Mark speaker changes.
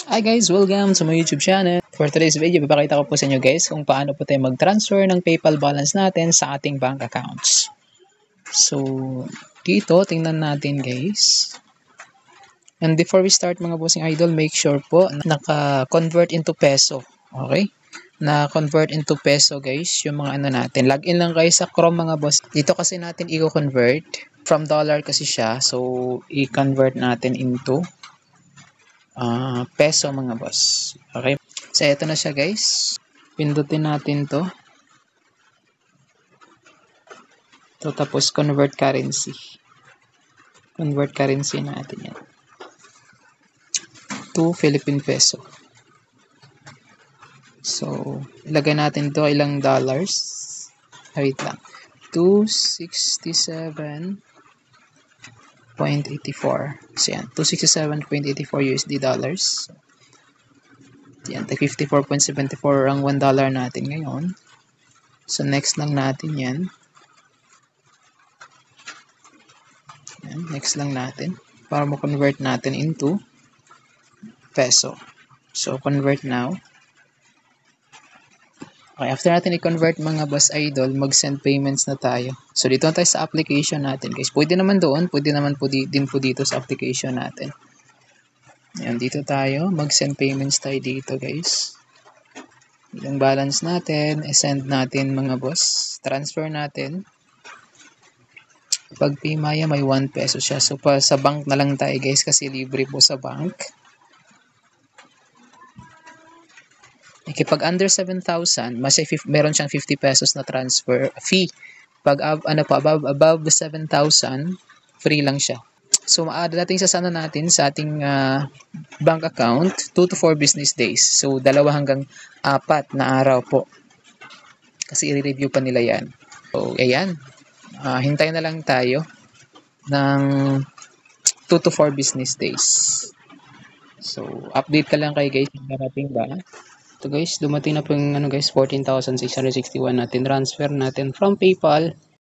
Speaker 1: Hi guys, welcome to my YouTube channel. For today's video, papakita ko po sa inyo guys kung paano po tayo mag-transfer ng PayPal balance natin sa ating bank accounts. So, dito, tingnan natin guys. And before we start mga bossing idol, make sure po naka-convert into peso. Okay? Na-convert into peso guys, yung mga ano natin. Login lang guys sa Chrome mga boss. Dito kasi natin i-convert. From dollar kasi siya. So, i-convert natin into peso mga boss. Okay? So, ito na siya guys. Pindutin natin to. To tapos convert currency. Convert currency natin yan. To Philippine peso. So, ilagay natin to ilang dollars. Wait lang. 267.84. So, yan. 267.84 USD dollars. Yan. 54.74 ang $1 natin ngayon. So, next lang natin yan. Yan. Next lang natin. Para mo-convert natin into peso. So, convert now. Okay, after natin i-convert mga boss idol, mag-send payments na tayo. So, dito tayo sa application natin, guys. Pwede naman doon, pwede naman po din po dito sa application natin. Ayan, dito tayo. Mag-send payments tayo dito, guys. Yung balance natin, i-send natin mga boss. Transfer natin. Pag Paymaya, may 1 peso siya. So, sa bank na lang tayo, guys, kasi libre po sa bank. Okay, pag under 7,000, meron siyang 50 pesos na transfer fee. Pag above 7,000, free lang siya. So, dating sa natin sa ating bank account, 2 to 4 business days. So, 2 hanggang 4 na araw po. Kasi i-review pa nila yan. So, ayan. Hintay na lang tayo ng 2 to 4 business days. So, update ka lang kay guys. Narating ba? Ito guys, dumating na po yung 14,661 natin. Transfer natin from PayPal